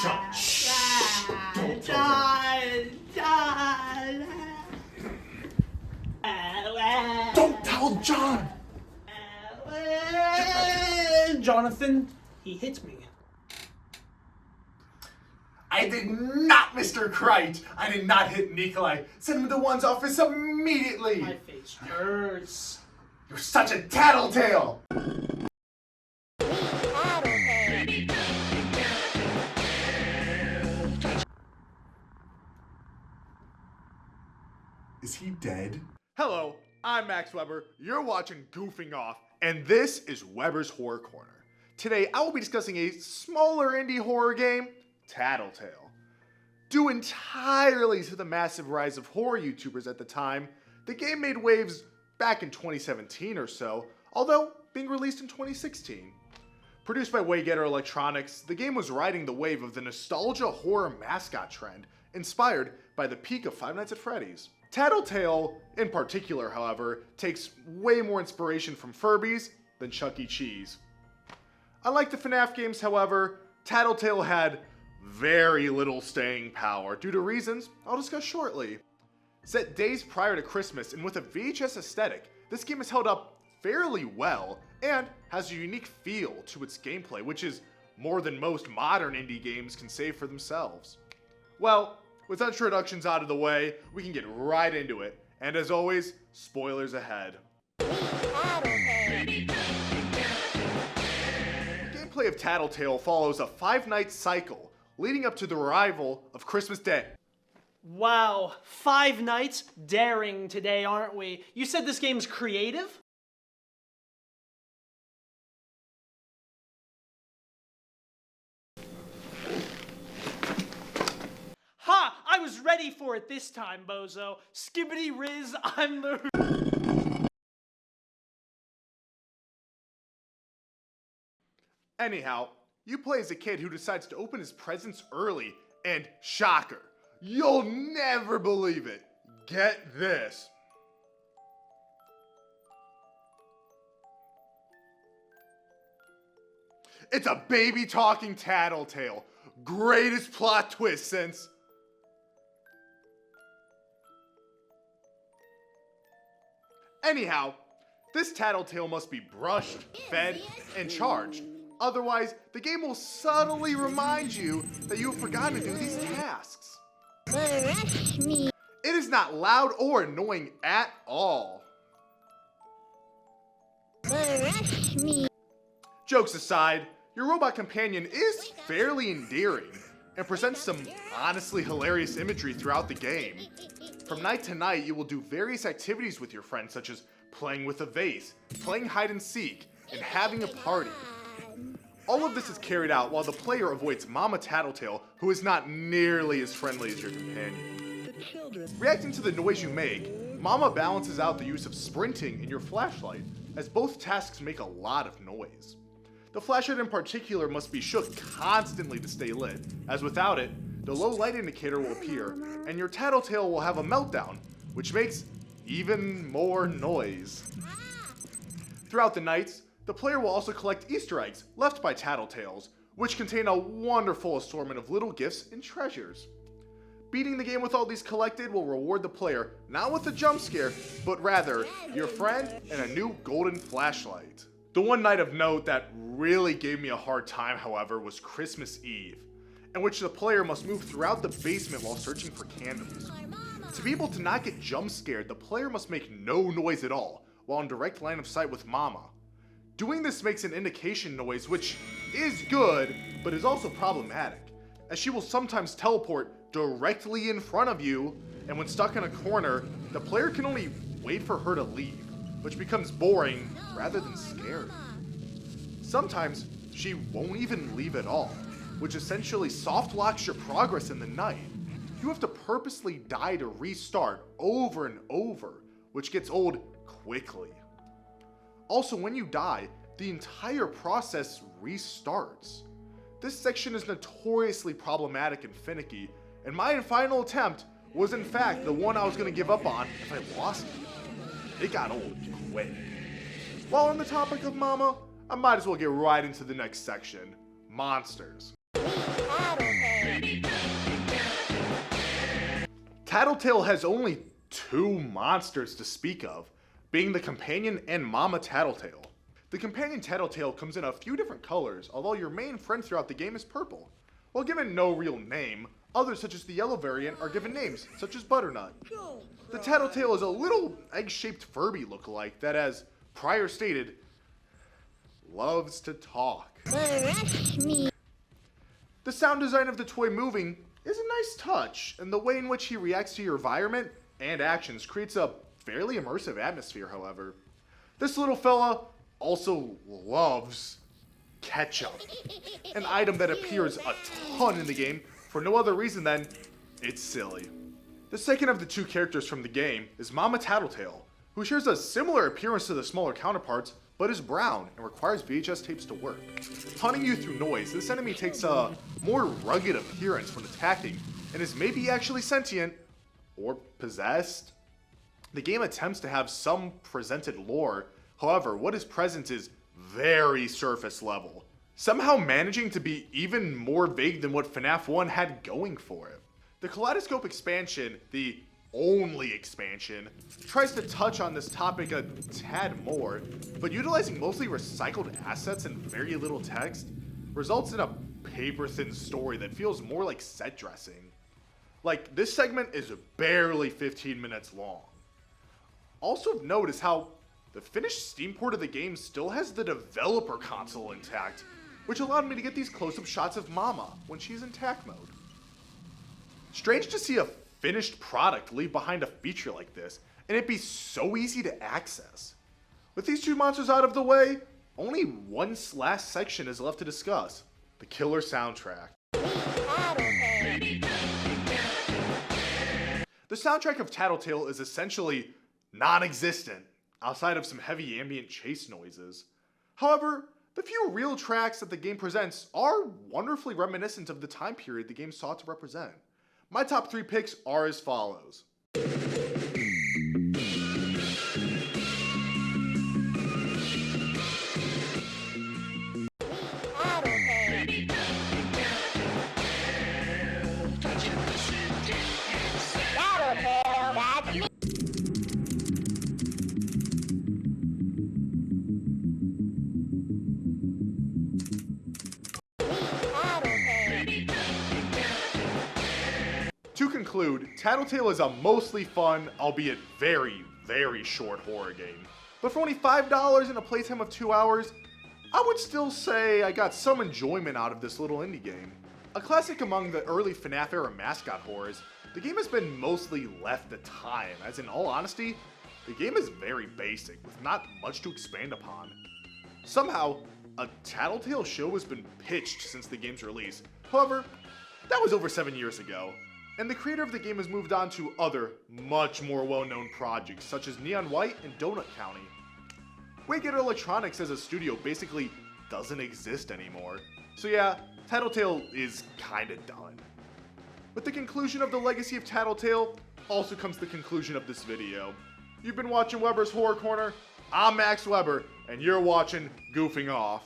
John. Shh. Don't tell John. Jonathan, he hit me. I did not, Mr. Krite. I did not hit Nikolai. Send him to one's office immediately. My face hurts. You're such a tattletale. Is he dead? Hello, I'm Max Weber. You're watching Goofing Off, and this is Weber's Horror Corner. Today, I will be discussing a smaller indie horror game, Tattletail. Due entirely to the massive rise of horror YouTubers at the time, the game made waves back in 2017 or so, although being released in 2016. Produced by Waygetter Electronics, the game was riding the wave of the nostalgia horror mascot trend, inspired by the peak of Five Nights at Freddy's. Tattletail, in particular, however, takes way more inspiration from Furbies than Chuck E. Cheese. Unlike the FNAF games, however, Tattletail had very little staying power due to reasons I'll discuss shortly. Set days prior to Christmas and with a VHS aesthetic, this game is held up fairly well and has a unique feel to its gameplay, which is more than most modern indie games can say for themselves. Well, with introductions out of the way, we can get right into it, and as always, spoilers ahead. The gameplay of Tattletail follows a 5-night cycle, leading up to the arrival of Christmas Day. Wow, 5 nights? Daring today, aren't we? You said this game's creative? Ha! I was ready for it this time, bozo. Skibbity Riz, I'm the... Anyhow, you play as a kid who decides to open his presents early, and shocker, you'll never believe it. Get this. It's a baby talking Tattletail. Greatest plot twist since... Anyhow, this Tattletail must be brushed, fed, and charged. Otherwise, the game will subtly remind you that you have forgotten to do these tasks. It is not loud or annoying at all. Jokes aside, your robot companion is fairly endearing and presents some honestly hilarious imagery throughout the game. From night to night, you will do various activities with your friends, such as playing with a vase, playing hide and seek, and having a party. All of this is carried out while the player avoids Mama Tattletail, who is not nearly as friendly as your companion. Reacting to the noise you make, Mama balances out the use of sprinting and your flashlight, as both tasks make a lot of noise. The flashlight in particular must be shook constantly to stay lit, as without it, the low light indicator will appear, and your Tattletail will have a meltdown, which makes even more noise. Throughout the nights, the player will also collect Easter eggs left by Tattletails, which contain a wonderful assortment of little gifts and treasures. Beating the game with all these collected will reward the player not with a jump scare, but rather your friend and a new golden flashlight. The one night of note that really gave me a hard time, however, was Christmas Eve, in which the player must move throughout the basement while searching for candles. To be able to not get jump scared, the player must make no noise at all, while in direct line of sight with Mama. Doing this makes an indication noise, which is good, but is also problematic, as she will sometimes teleport directly in front of you, and when stuck in a corner, the player can only wait for her to leave, which becomes boring rather than scary. Sometimes she won't even leave at all, which essentially soft locks your progress in the night. You have to purposely die to restart over and over, which gets old quickly. Also, when you die, the entire process restarts. This section is notoriously problematic and finicky, and my final attempt was in fact the one I was going to give up on if I lost it. It got old quick. While on the topic of Mama, I might as well get right into the next section, monsters. Tattletail has only 2 monsters to speak of, being the companion and Mama Tattletail. The companion Tattletail comes in a few different colors, although your main friend throughout the game is purple. While given no real name, others such as the yellow variant are given names, such as Butternut. The Tattletail is a little egg-shaped Furby lookalike that, as prior stated, loves to talk. The sound design of the toy moving is a nice touch, and the way in which he reacts to your environment and actions creates a fairly immersive atmosphere, however. This little fella also loves ketchup, an item that appears a ton in the game for no other reason than it's silly. The second of the 2 characters from the game is Mama Tattletail, who shares a similar appearance to the smaller counterparts, but is brown and requires VHS tapes to work. Hunting you through noise, this enemy takes a more rugged appearance when attacking, and is maybe actually sentient, or possessed. The game attempts to have some presented lore, however, what is present is very surface level, somehow managing to be even more vague than what FNAF 1 had going for it. The Kaleidoscope expansion, the only expansion, tries to touch on this topic a tad more, but utilizing mostly recycled assets and very little text, results in a paper-thin story that feels more like set dressing. Like, this segment is barely 15 minutes long. Also of note is how the finished Steam port of the game still has the developer console intact, which allowed me to get these close-up shots of Mama when she's in tack mode. Strange to see a finished product leave behind a feature like this, and it be so easy to access. With these 2 monsters out of the way, only one last section is left to discuss: the killer soundtrack. The soundtrack of Tattletail is essentially non-existent, outside of some heavy ambient chase noises. However, the few real tracks that the game presents are wonderfully reminiscent of the time period the game sought to represent. My top 3 picks are as follows. To conclude, Tattletail is a mostly fun, albeit very, very short horror game. But for only $5 and a playtime of 2 hours, I would still say I got some enjoyment out of this little indie game. A classic among the early FNAF era mascot horrors, the game has been mostly left to time, as in all honesty, the game is very basic, with not much to expand upon. Somehow, a Tattletail show has been pitched since the game's release. However, that was over 7 years ago, and the creator of the game has moved on to other, much more well-known projects, such as Neon White and Donut County. Wicked Electronics as a studio basically doesn't exist anymore. So yeah, Tattletail is kinda done. With the conclusion of the legacy of Tattletail, also comes the conclusion of this video. You've been watching Weber's Horror Corner, I'm Max Weber, and you're watching Goofing Off.